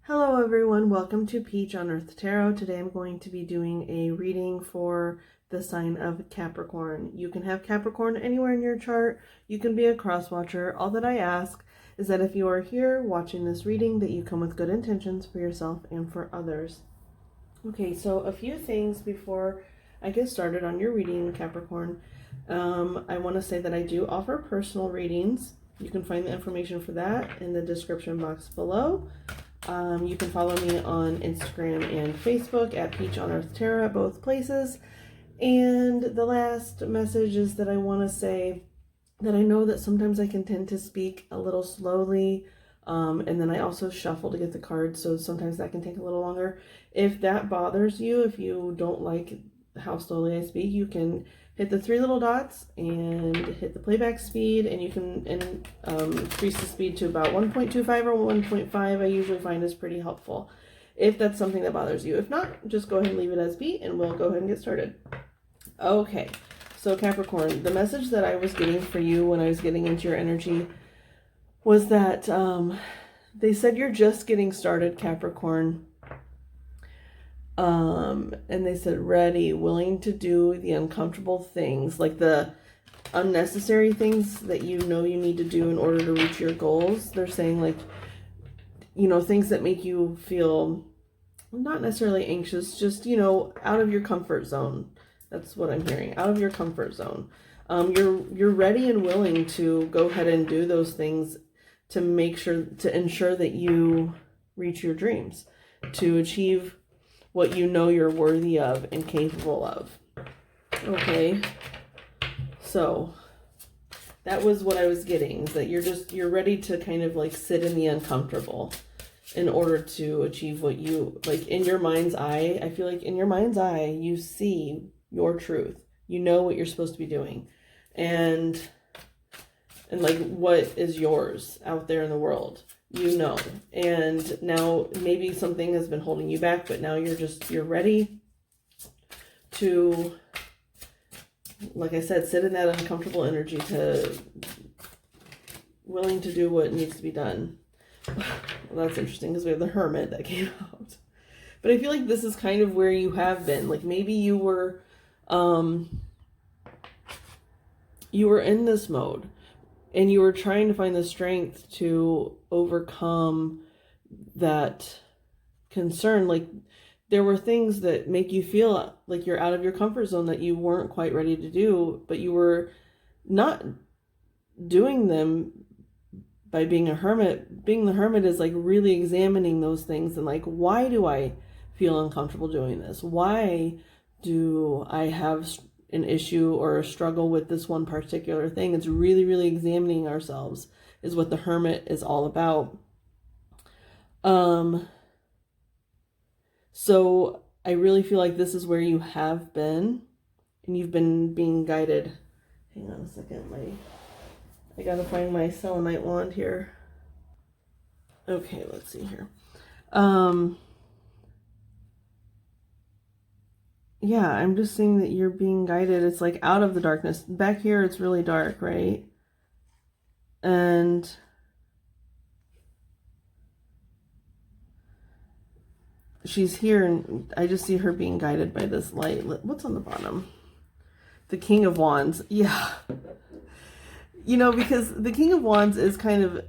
Hello everyone, welcome to Peach on Earth Tarot. Today I'm going to be doing a reading for the sign of Capricorn. You can have Capricorn anywhere in your chart. You can be a cross watcher. All that I ask is that if you are here watching this reading, that you come with good intentions for yourself and for others. Okay, so a few things before I get started on your reading, Capricorn. I want to say that I do offer personal readings. You can find the information for that in the description box below. You can follow me on Instagram and Facebook at Peach on Earth Tarot at both places. And the last message is that I want to say that I know that sometimes I can tend to speak a little slowly, and then I also shuffle to get the cards, so sometimes that can take a little longer. If that bothers you, if you don't like how slowly I speak, you can hit the three little dots and hit the playback speed, and you can increase the speed to about 1.25 or 1.5. I usually find is pretty helpful if that's something that bothers you. If not, just go ahead and leave it as be, and we'll go ahead and get started. Okay, so Capricorn, the message that I was getting for you when I was getting into your energy was that they said you're just getting started, Capricorn. And they said ready, willing to do the uncomfortable things, like the unnecessary things that you know you need to do in order to reach your goals. They're saying, like, you know, things that make you feel not necessarily anxious, just, you know, out of your comfort zone. That's what I'm hearing, out of your comfort zone. You're ready and willing to go ahead and do those things to make sure, to ensure that you reach your dreams, to achieve what you know you're worthy of and capable of. Okay, so that was what I was getting, is that you're ready to kind of like sit in the uncomfortable in order to achieve what you, like, in your mind's eye. I feel like in your mind's eye, you see your truth. You know what you're supposed to be doing. And like what is yours out there in the world. You know, and now maybe something has been holding you back, but now you're ready to, like I said, sit in that uncomfortable energy, to willing to do what needs to be done. Well, that's interesting because we have the Hermit that came out. But I feel like this is kind of where you have been. Like maybe you were in this mode, and you were trying to find the strength to overcome that concern. Like there were things that make you feel like you're out of your comfort zone that you weren't quite ready to do, but you were not doing them by being a hermit. Being the hermit is like really examining those things and like, why do I feel uncomfortable doing this? Why do I have an issue or a struggle with this one particular thing? It's really, really examining ourselves is what the Hermit is all about. So I really feel like this is where you have been, and you've been being guided. Hang on a second, I gotta find my selenite wand here. Okay, let's see here. Yeah, I'm just seeing that you're being guided. It's like out of the darkness. Back here, it's really dark, right? And she's here, and I just see her being guided by this light. What's on the bottom? The King of Wands. Yeah. You know, because the King of Wands is kind of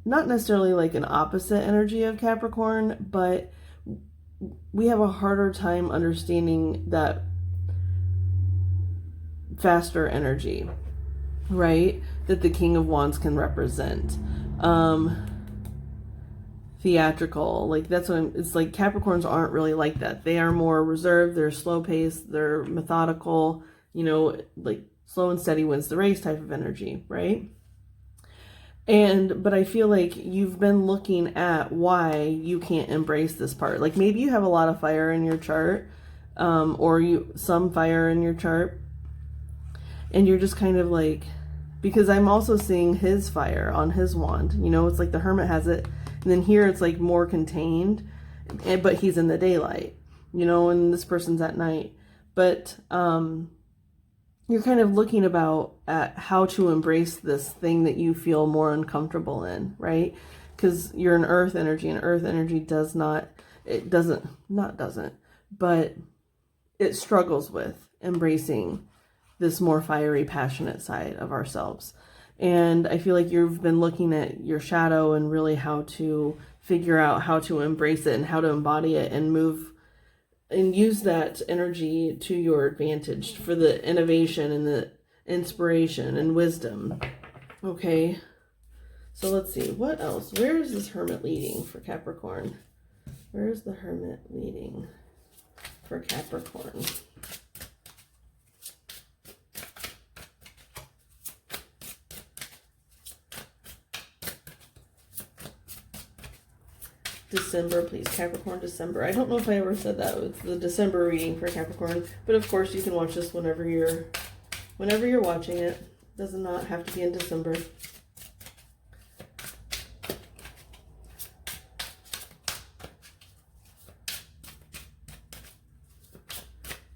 not necessarily like an opposite energy of Capricorn, but we have a harder time understanding that faster energy, right? That the King of Wands can represent. Theatrical, like that's what it's like. Capricorns aren't really like that. They are more reserved, they're slow paced, they're methodical, you know, like slow and steady wins the race type of energy, right? But I feel like you've been looking at why you can't embrace this part. Like maybe you have a lot of fire in your chart, or some fire in your chart, and you're just kind of like, because I'm also seeing his fire on his wand. You know, it's like the Hermit has it, and then here it's like more contained, but he's in the daylight, you know, and this person's at night. But you're kind of looking at how to embrace this thing that you feel more uncomfortable in, right? because you're an earth energy, and earth energy but it struggles with embracing this more fiery, passionate side of ourselves. And I feel like you've been looking at your shadow and really how to figure out how to embrace it and how to embody it and move and use that energy to your advantage for the innovation and the inspiration and wisdom. Okay, so let's see, what else? Where is this Hermit leading for Capricorn? Where is the Hermit leading for Capricorn? December, please. Capricorn, December. I don't know if I ever said that. It's the December reading for Capricorn. But of course you can watch this whenever you're watching it. It does not have to be in December.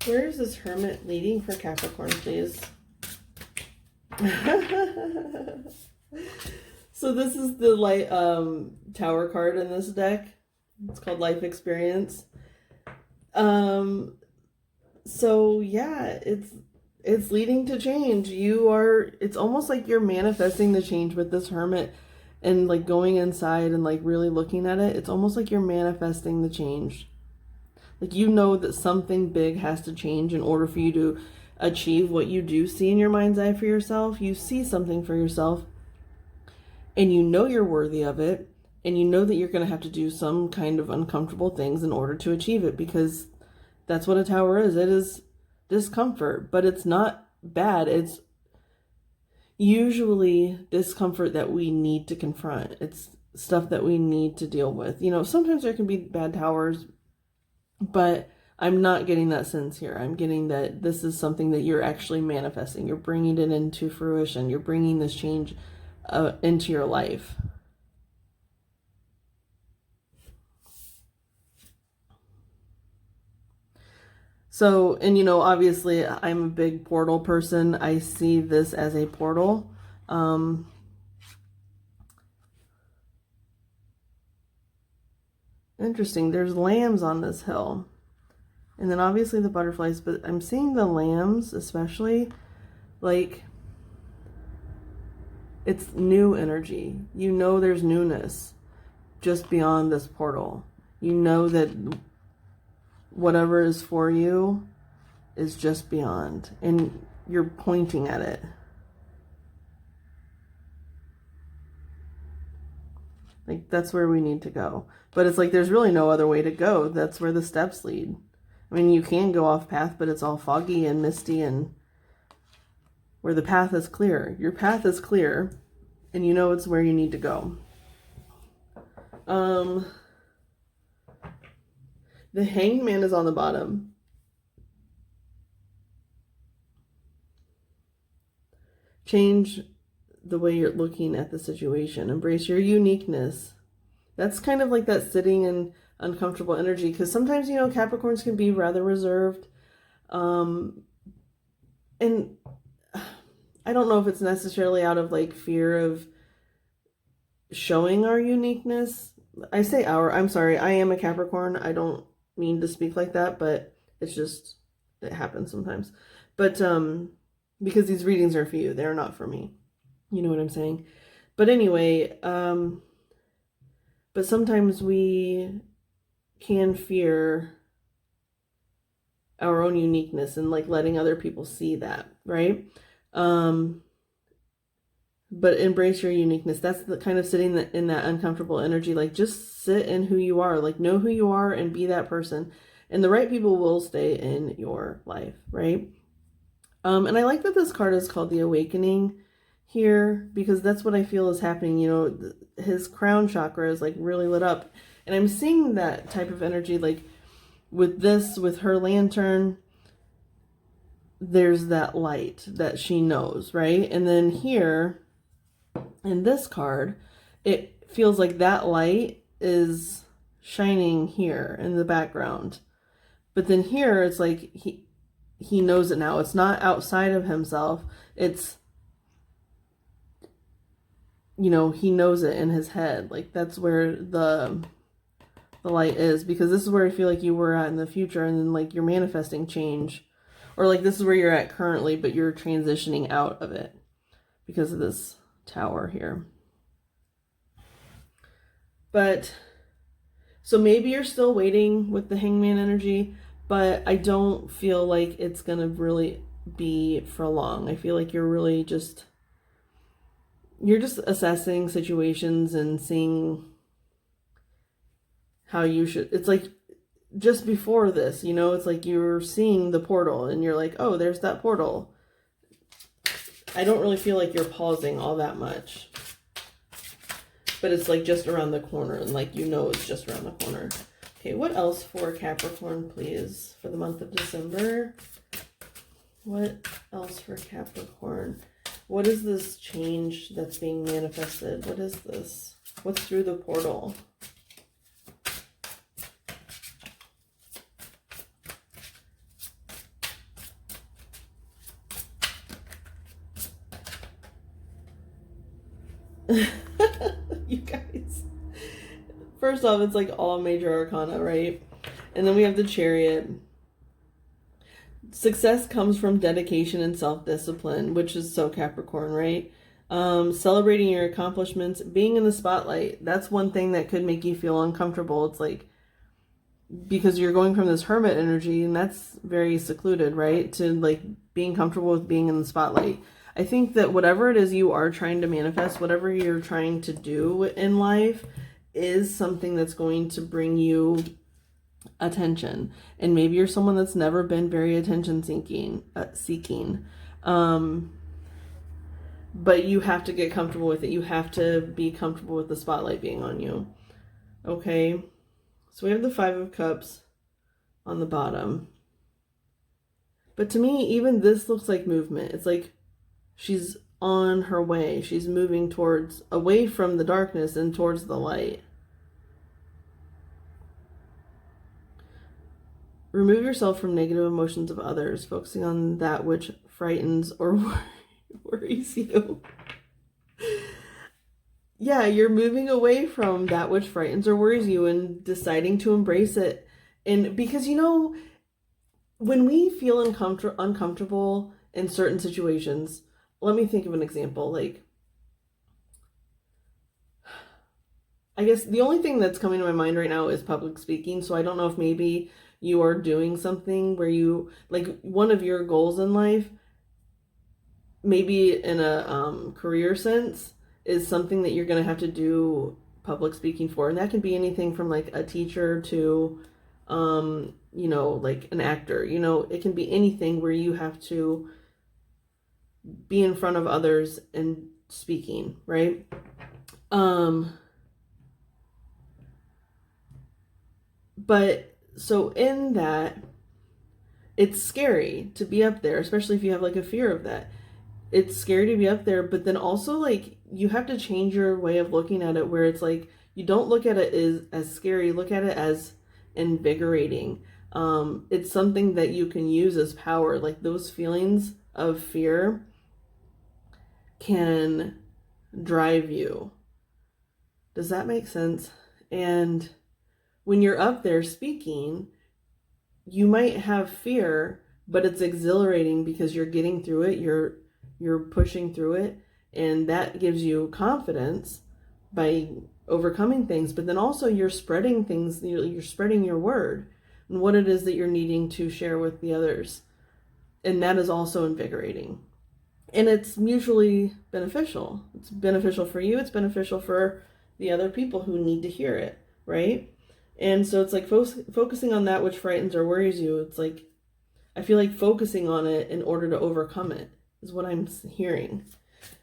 Where is this Hermit leading for Capricorn, please? So this is the light tower card in this deck. It's called Life Experience. So yeah, it's leading to change. It's almost like you're manifesting the change with this Hermit and like going inside and like really looking at it. It's almost like you're manifesting the change. Like you know that something big has to change in order for you to achieve what you do see in your mind's eye for yourself. You see something for yourself. And you know you're worthy of it, and you know that you're going to have to do some kind of uncomfortable things in order to achieve it, because that's what a tower is. It is discomfort, but it's not bad. It's usually discomfort that we need to confront. It's stuff that we need to deal with. You know, sometimes there can be bad towers, but I'm not getting that sense here. I'm getting that this is something that you're actually manifesting. You're bringing it into fruition. You're bringing this change into your life. So, and you know, obviously I'm a big portal person. I see this as a portal. Interesting. There's lambs on this hill. And then obviously the butterflies, but I'm seeing the lambs especially like it's new energy. You know there's newness just beyond this portal. You know that whatever is for you is just beyond, and you're pointing at it. Like that's where we need to go. But it's like there's really no other way to go. That's where the steps lead. I mean, you can go off path, but it's all foggy and misty, and where the path is clear. Your path is clear, and you know it's where you need to go. The Hanged Man is on the bottom. Change the way you're looking at the situation. Embrace your uniqueness. That's kind of like that sitting in uncomfortable energy, because sometimes, you know, Capricorns can be rather reserved. And I don't know if it's necessarily out of like fear of showing our uniqueness. I say I'm sorry, I am a Capricorn. I don't mean to speak like that, but it's just, it happens sometimes. But because these readings are for you, they're not for me. You know what I'm saying? But anyway, but sometimes we can fear our own uniqueness and like letting other people see that, right? But embrace your uniqueness. That's the kind of sitting in that uncomfortable energy. Like just sit in who you are, like know who you are and be that person. And the right people will stay in your life, right? And I like that this card is called the Awakening here, because that's what I feel is happening. You know, his crown chakra is like really lit up. And I'm seeing that type of energy, like with her lantern, there's that light that she knows, right? And then here in this card, it feels like that light is shining here in the background. But then here it's like he knows it now. It's not outside of himself. It's you know, he knows it in his head. Like, that's where the light is, because this is where I feel like you were at in the future, and then like you're manifesting change, or like this is where you're at currently, but you're transitioning out of it because of this Tower here. But so maybe you're still waiting with the Hangman energy, but I don't feel like it's gonna really be for long. I feel like you're really just assessing situations and seeing how you should. It's like just before this, you know, it's like you're seeing the portal and you're like, oh, there's that portal. I don't really feel like you're pausing all that much, but it's like just around the corner, and like, you know, it's just around the corner. Okay, what else for Capricorn, please, for the month of December? What else for Capricorn? What is this change that's being manifested? What is this? What's through the portal? You guys. First off, it's like all major arcana, right? And then we have the Chariot. Success comes from dedication and self-discipline, which is so Capricorn, right? Celebrating your accomplishments, being in the spotlight. That's one thing that could make you feel uncomfortable. It's like, because you're going from this hermit energy, and that's very secluded, right? To like being comfortable with being in the spotlight. I think that whatever it is you are trying to manifest, whatever you're trying to do in life, is something that's going to bring you attention. And maybe you're someone that's never been very attention seeking, but you have to get comfortable with it. You have to be comfortable with the spotlight being on you. Okay, so we have the Five of Cups on the bottom, but to me, even this looks like movement. It's like she's on her way. She's moving towards, away from the darkness and towards the light. Remove yourself from negative emotions of others, focusing on that which frightens or worries you. Yeah, you're moving away from that which frightens or worries you and deciding to embrace it. And because, you know, when we feel uncomfortable in certain situations, let me think of an example. Like, I guess the only thing that's coming to my mind right now is public speaking. So I don't know if maybe you are doing something where you, like, one of your goals in life, maybe in a career sense, is something that you're going to have to do public speaking for. And that can be anything from like a teacher to, you know, like an actor. You know, it can be anything where you have to be in front of others and speaking, right? But so in that, it's scary to be up there, especially if you have like a fear of that. It's scary to be up there, but then also like you have to change your way of looking at it, where it's like you don't look at it as scary, look at it as invigorating. It's something that you can use as power. Like, those feelings of fear can drive you. Does that make sense? And when you're up there speaking, you might have fear, but it's exhilarating because you're getting through it, you're pushing through it, and that gives you confidence by overcoming things. But then also you're spreading things, you're spreading your word and what it is that you're needing to share with the others. And that is also invigorating. And it's mutually beneficial. It's beneficial for you, it's beneficial for the other people who need to hear it, right? And so it's like focusing on that which frightens or worries you. It's like, I feel like focusing on it in order to overcome it is what I'm hearing.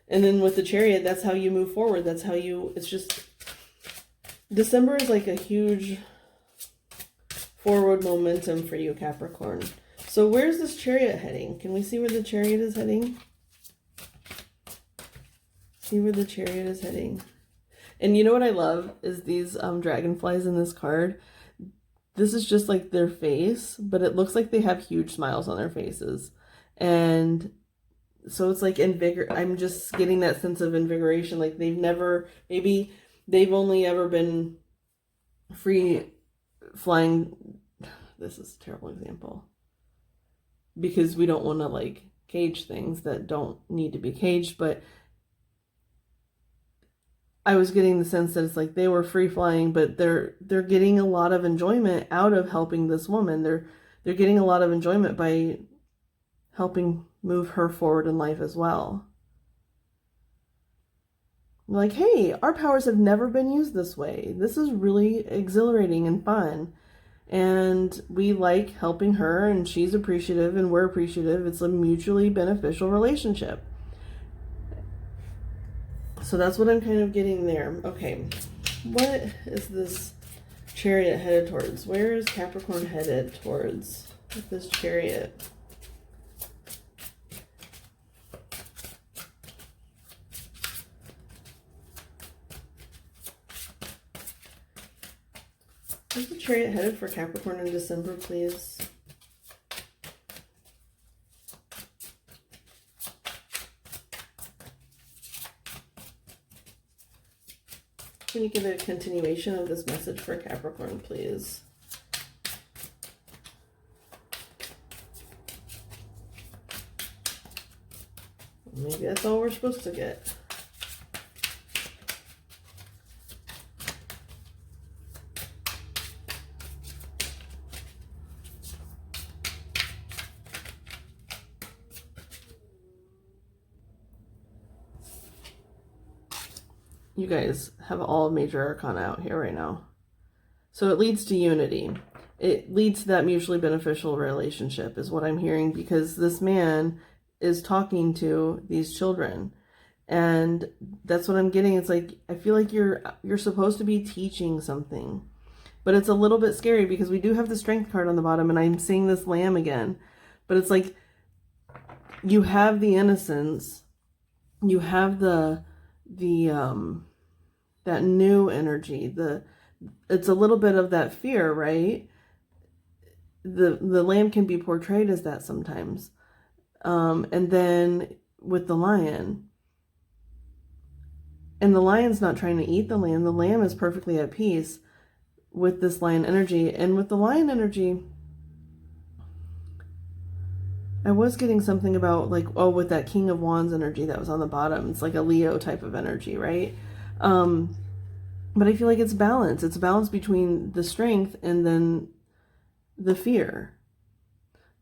And then with the Chariot, that's how you move forward. That's how you, it's just, December is like a huge forward momentum for you, Capricorn. So where's this Chariot heading? Can we see where the Chariot is heading? See where the Chariot is heading. And you know what I love is these dragonflies in this card. This is just like their face, but it looks like they have huge smiles on their faces. And so it's like I'm just getting that sense of invigoration. Like maybe they've only ever been free flying. This is a terrible example because we don't want to like cage things that don't need to be caged, but I was getting the sense that it's like they were free flying, but they're getting a lot of enjoyment out of helping this woman. They're getting a lot of enjoyment by helping move her forward in life as well. Like, hey, our powers have never been used this way. This is really exhilarating and fun. And we like helping her, and she's appreciative and we're appreciative. It's a mutually beneficial relationship. So that's what I'm kind of getting there. Okay, what is this Chariot headed towards? Where is Capricorn headed towards with this Chariot? Where's the Chariot headed for Capricorn in December, please? Can you give a continuation of this message for Capricorn, please? Maybe that's all we're supposed to get. You guys have all major arcana out here right now. So it leads to unity. It leads to that mutually beneficial relationship is what I'm hearing, because this man is talking to these children. And that's what I'm getting. It's like, I feel like you're supposed to be teaching something. But it's a little bit scary because we do have the Strength card on the bottom, and I'm seeing this Lamb again. But it's like, you have the innocence. You have that new energy. It's a little bit of that fear, right? The Lamb can be portrayed as that sometimes. And then with the lion, and the lion's not trying to eat the lamb. The lamb is perfectly at peace with this lion energy. And with the lion energy, I was getting something about like, oh, with that King of Wands energy that was on the bottom. It's like a Leo type of energy, right? But I feel like it's balance. It's a balance between the strength and then the fear.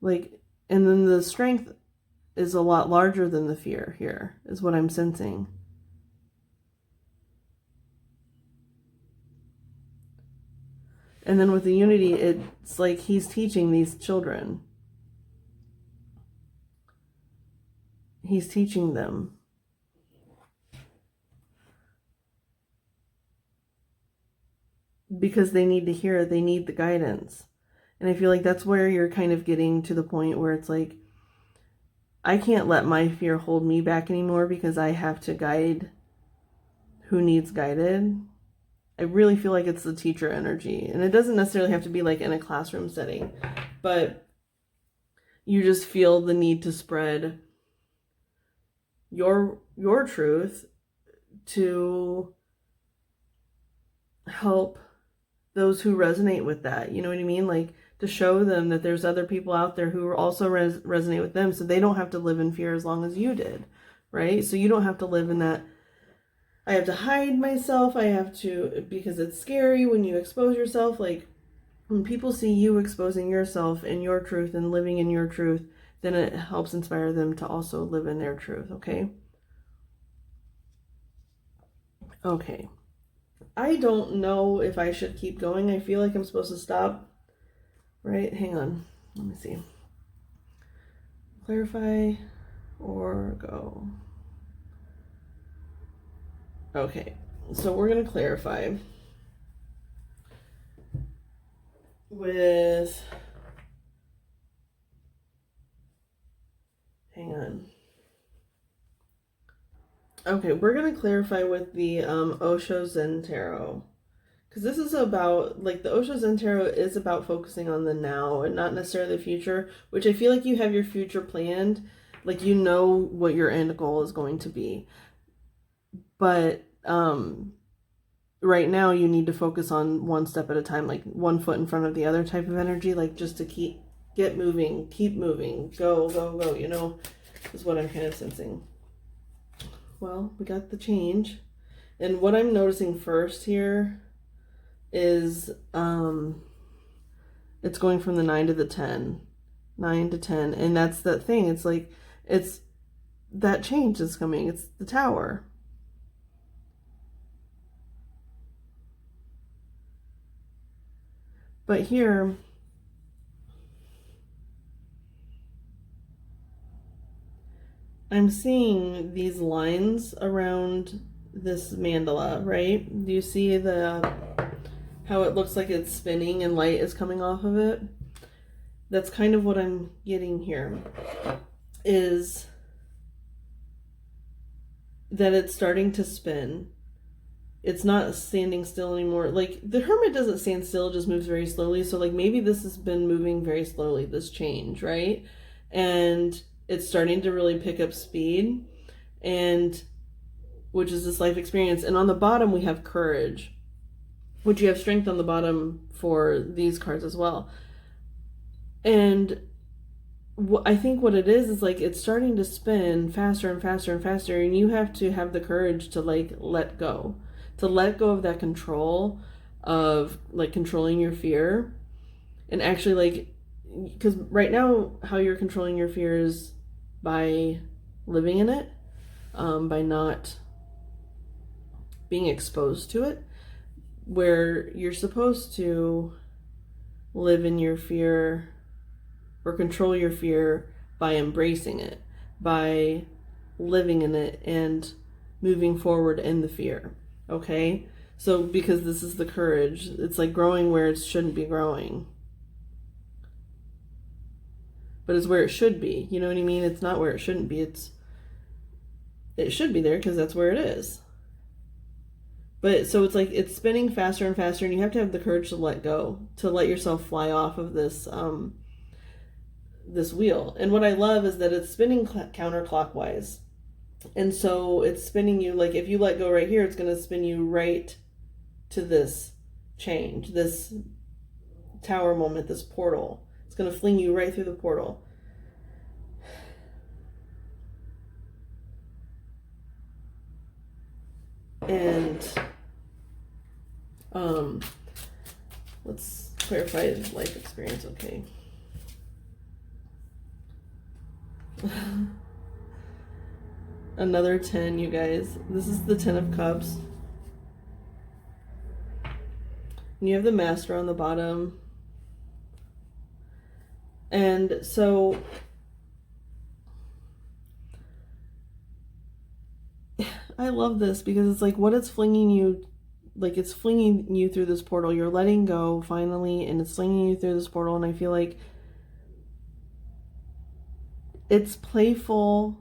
Like, and then the strength is a lot larger than the fear here, is what I'm sensing. And then with the unity, it's like he's teaching these children. He's teaching them. Because they need to hear it, they need the guidance. And I feel like that's where you're kind of getting to the point where it's like, I can't let my fear hold me back anymore because I have to guide who needs guided. I really feel like it's the teacher energy. And it doesn't necessarily have to be like in a classroom setting, but you just feel the need to spread your truth to help those who resonate with that. You know what I mean? Like, to show them that there's other people out there who also resonate with them, so they don't have to live in fear as long as you did, right? So you don't have to live in that, I have to hide myself, I have to, because it's scary when you expose yourself. Like, when people see you exposing yourself and your truth and living in your truth, then it helps inspire them to also live in their truth, okay? Okay. I don't know if I should keep going. I feel like I'm supposed to stop. Right? Hang on. Let me see. Clarify or go. Okay. So we're going to clarify with... Hang on. Okay, we're going to clarify with the Osho Zen Tarot. Because this is about, like, the Osho Zen Tarot is about focusing on the now and not necessarily the future, which I feel like you have your future planned, Like, you know what your end goal is going to be. But right now you need to focus on one step at a time, like one foot in front of the other type of energy, like just to get moving, keep moving, go, go, go, you know, is what I'm kind of sensing. Well, we got the change. And what I'm noticing first here is it's going from the 9 to the 10. 9 to 10. And that's that thing. It's like, it's that change is coming. It's the Tower. But here, I'm seeing these lines around this mandala, right? Do you see how it looks like it's spinning and light is coming off of it? That's kind of what I'm getting here, is that it's starting to spin. It's not standing still anymore. Like, the Hermit doesn't stand still, it just moves very slowly. So, like, maybe this has been moving very slowly, this change, right? And it's starting to really pick up speed, and which is this life experience. And on the bottom, we have Courage, which you have Strength on the bottom for these cards as well. And I think what it is like it's starting to spin faster and faster and faster, and you have to have the courage to, like, let go. To let go of that control of, like, controlling your fear. And actually, like, because right now how you're controlling your fear is by living in it, by not being exposed to it, where you're supposed to live in your fear or control your fear by embracing it, by living in it and moving forward in the fear. Okay? So because this is the courage, it's like growing where it shouldn't be growing. But it's where it should be. You know what I mean? It's not where it shouldn't be. It should be there because that's where it is. But so it's like it's spinning faster and faster, and you have to have the courage to let go, to let yourself fly off of this this wheel. And what I love is that it's spinning counterclockwise. And so it's spinning you, like, if you let go right here, it's going to spin you right to this change, this Tower moment, this portal. It's going to fling you right through the portal. And let's clarify life experience. Okay. Another 10, you guys. This is the 10 of Cups. And you have the Master on the bottom. And so I love this because it's like what it's flinging you, like it's flinging you through this portal. You're letting go finally, and it's flinging you through this portal. And I feel like it's playful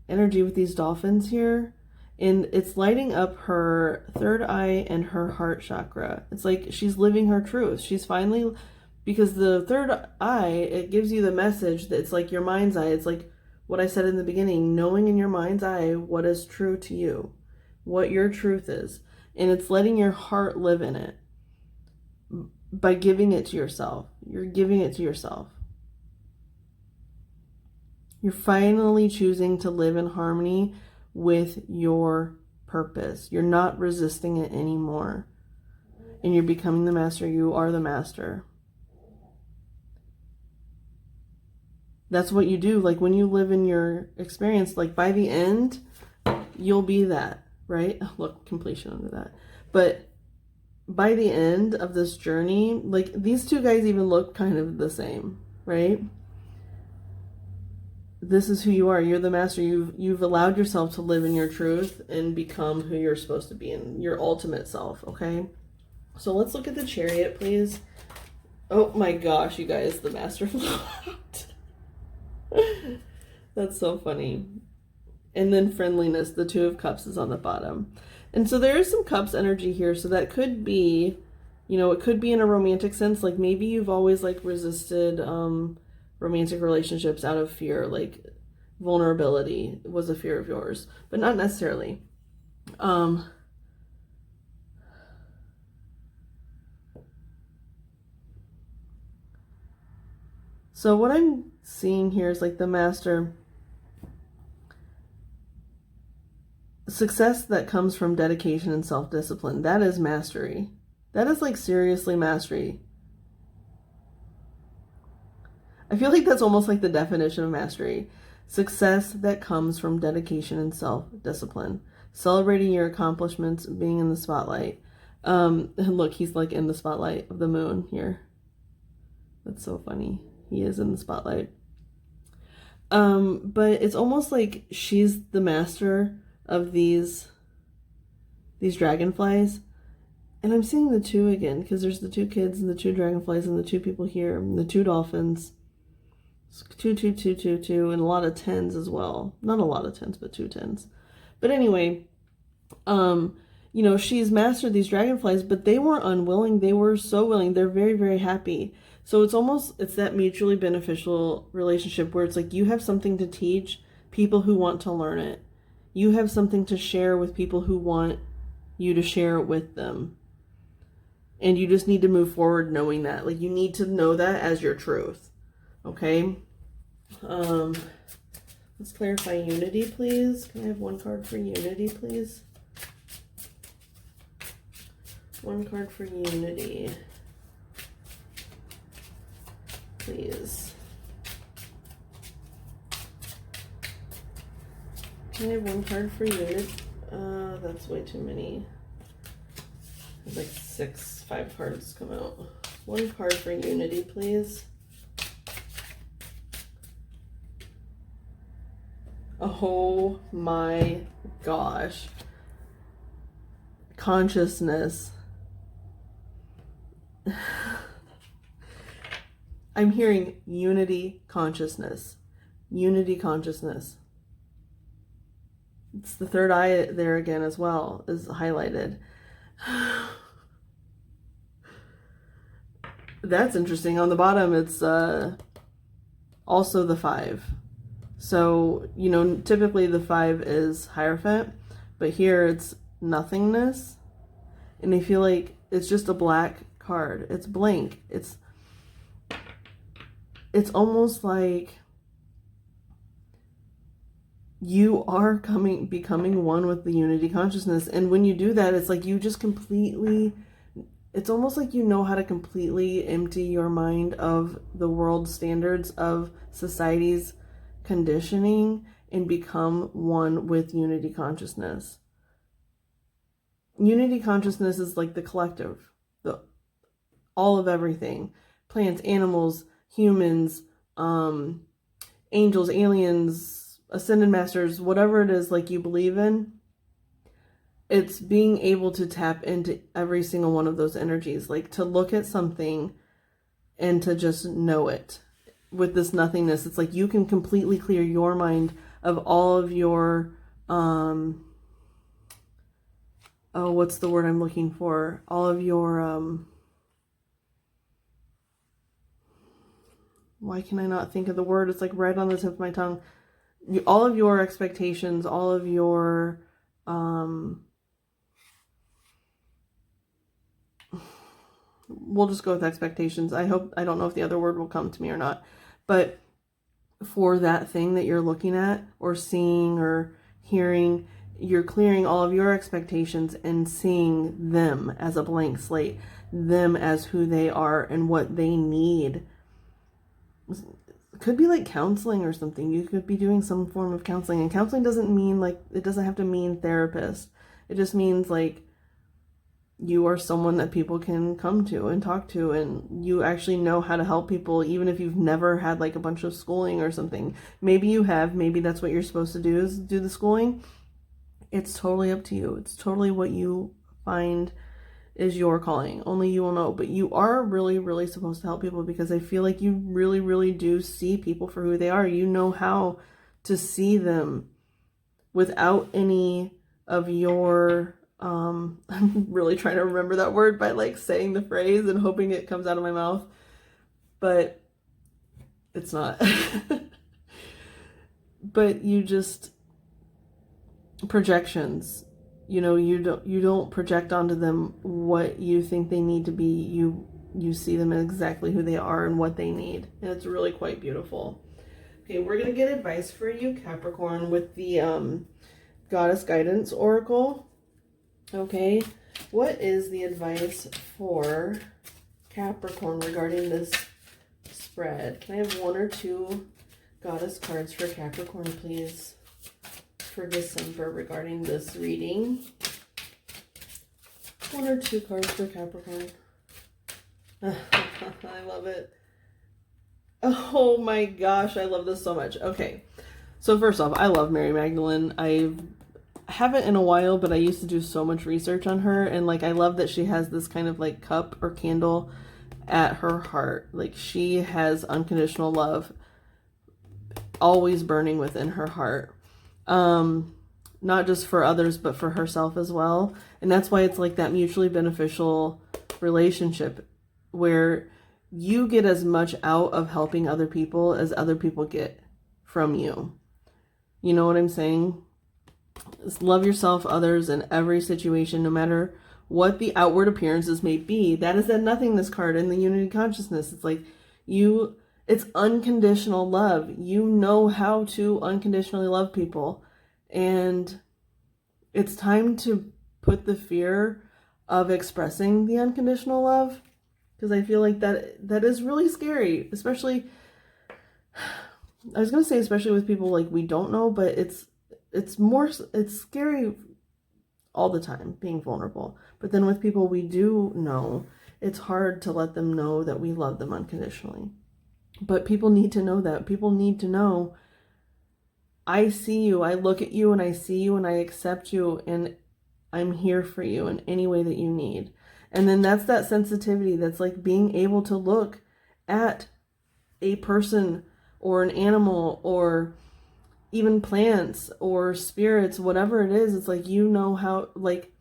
energy with these dolphins here, and it's lighting up her third eye and her heart chakra. It's like she's living her truth. She's finally, because the third eye, it gives you the message that it's like your mind's eye. It's like what I said in the beginning, knowing in your mind's eye what is true to you, what your truth is. And it's letting your heart live in it by giving it to yourself. You're giving it to yourself. You're finally choosing to live in harmony with your purpose. You're not resisting it anymore. And you're becoming the master. You are the master. That's what you do. Like when you live in your experience, like by the end, you'll be that, right? Look, completion under that. But by the end of this journey, like these two guys even look kind of the same, right? This is who you are. You're the master. You've allowed yourself to live in your truth and become who you're supposed to be in, your ultimate self, okay? So let's look at the Chariot, please. Oh my gosh, you guys, the master flew out. That's so funny. And then Friendliness, the Two of Cups is on the bottom. And so there is some Cups energy here. So that could be, you know, it could be in a romantic sense. Like maybe you've always like resisted romantic relationships out of fear. Like vulnerability was a fear of yours, but not necessarily. So what I'm seeing here is like the master. Success that comes from dedication and self-discipline. That is mastery. That is like seriously mastery. I feel like that's almost like the definition of mastery. Success that comes from dedication and self-discipline. Celebrating your accomplishments, being in the spotlight. And look, he's like in the spotlight of the moon here. That's so funny. He is in the spotlight. But it's almost like she's the master of these dragonflies. And I'm seeing the two again, because there's the two kids and the two dragonflies and the two people here and the two dolphins. It's 2, 2, 2, 2, 2, and a lot of tens as well. Not a lot of tens, but 2 tens. But anyway, you know, she's mastered these dragonflies, but they weren't unwilling. They were so willing. They're very, very happy. So it's that mutually beneficial relationship where it's like you have something to teach people who want to learn it. You have something to share with people who want you to share it with them. And you just need to move forward knowing that. Like, you need to know that as your truth. Okay? Let's clarify unity, please. Can I have one card for unity, please? One card for unity. Please. Can I have one card for unity? That's way too many. There's like 5 cards come out. One card for unity, please. Oh my gosh. Consciousness. I'm hearing unity consciousness. Unity consciousness. It's the third eye there again as well, is highlighted. That's interesting. On the bottom, it's also the 5. So, you know, typically the 5 is Hierophant, but here it's nothingness. And I feel like it's just a black card. It's blank. It's almost like you are becoming one with the unity consciousness. And when you do that, it's like you just completely, it's almost like you know how to completely empty your mind of the world standards of society's conditioning and become one with unity consciousness. Unity consciousness is like the collective, all of everything. Plants, animals, humans, angels, aliens, ascended masters, whatever it is like you believe in. It's being able to tap into every single one of those energies, like to look at something and to just know it. With this nothingness, it's like you can completely clear your mind of all of your what's the word I'm looking for? All of your why can I not think of the word? It's like right on the tip of my tongue. All of your expectations, all of your we'll just go with expectations. I don't know if the other word will come to me or not. But for that thing that you're looking at or seeing or hearing, you're clearing all of your expectations and seeing them as a blank slate, them as who they are and what they need. It could be like counseling or something. You could be doing some form of counseling. And counseling doesn't mean like, it doesn't have to mean therapist. It just means like, you are someone that people can come to and talk to, and you actually know how to help people, even if you've never had like a bunch of schooling or something. Maybe you have, maybe that's what you're supposed to do, is do the schooling. It's totally up to you. It's totally what you find is your calling. Only you will know. But you are really, really supposed to help people, because I feel like you really, really do see people for who they are. You know how to see them without any of your I'm really trying to remember that word by like saying the phrase and hoping it comes out of my mouth, but it's not. but you just, projections, you know, you don't project onto them what you think they need to be. You see them as exactly who they are and what they need, and it's really quite beautiful. Okay, we're gonna get advice for you, Capricorn, with the Goddess Guidance Oracle. Okay, what is the advice for Capricorn regarding this spread? Can I have 1 or 2 Goddess cards for Capricorn, please, for December regarding this reading? 1 or 2 cards for Capricorn. I love it. Oh my gosh, I love this so much. Okay, so first off, I love Mary Magdalene. I haven't in a while, but I used to do so much research on her, and like I love that she has this kind of like cup or candle at her heart. Like she has unconditional love always burning within her heart. Not just for others, but for herself as well. And that's why it's like that mutually beneficial relationship where you get as much out of helping other people as other people get from you. You know what I'm saying? Just love yourself, others, in every situation, no matter what the outward appearances may be. That is that nothingness card in the unity consciousness. It's like it's unconditional love. You know how to unconditionally love people. And it's time to put the fear of expressing the unconditional love, because I feel like that is really scary, especially, I was going to say especially with people like we don't know, but it's scary all the time, being vulnerable. But then with people we do know, it's hard to let them know that we love them unconditionally. But people need to know that. People need to know, I see you, I look at you and I see you and I accept you and I'm here for you in any way that you need. And then that's that sensitivity. That's like being able to look at a person or an animal or even plants or spirits, whatever it is. It's like, you know how, like,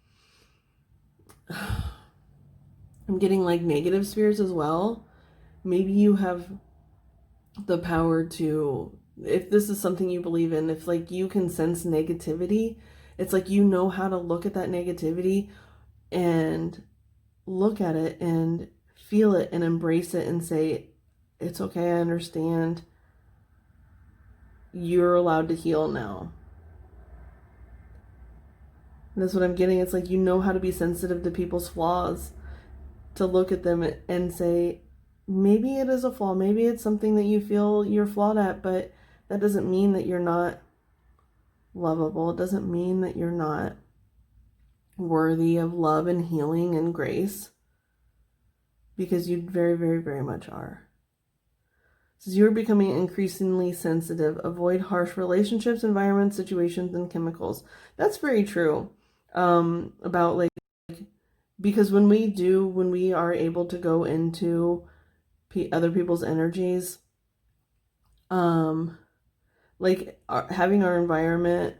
I'm getting like negative spirits as well. Maybe you have the power to, if this is something you believe in, if like you can sense negativity, it's like, you know how to look at that negativity and look at it and feel it and embrace it and say, it's okay, I understand. You're allowed to heal now. And that's what I'm getting. It's like, you know how to be sensitive to people's flaws, to look at them and say, maybe it is a flaw, maybe it's something that you feel you're flawed at, but that doesn't mean that you're not lovable. It doesn't mean that you're not worthy of love and healing and grace, because you very, very, very much are. So you're becoming increasingly sensitive. Avoid harsh relationships, environments, situations, and chemicals. That's very true. About like, because when we are able to go into other people's energies, like having our environment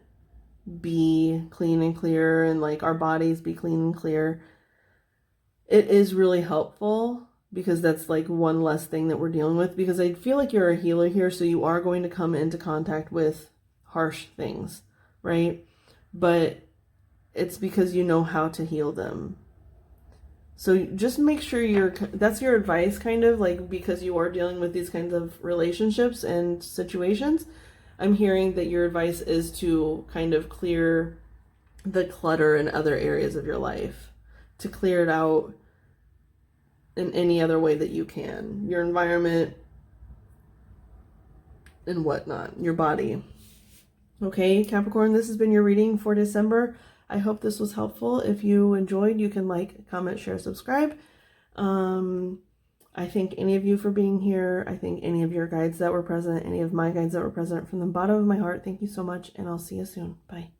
be clean and clear, and like our bodies be clean and clear, it is really helpful, because that's like one less thing that we're dealing with. Because I feel like you're a healer here, so you are going to come into contact with harsh things, right? But it's because you know how to heal them. So just make sure that's your advice, kind of like, because you are dealing with these kinds of relationships and situations. I'm hearing that your advice is to kind of clear the clutter in other areas of your life, to clear it out in any other way that you can. Your environment and whatnot, your body. Okay, Capricorn, this has been your reading for December. I hope this was helpful. If you enjoyed, you can like, comment, share, subscribe. I thank any of you for being here. I thank any of your guides that were present, any of my guides that were present, from the bottom of my heart. Thank you so much, and I'll see you soon. Bye.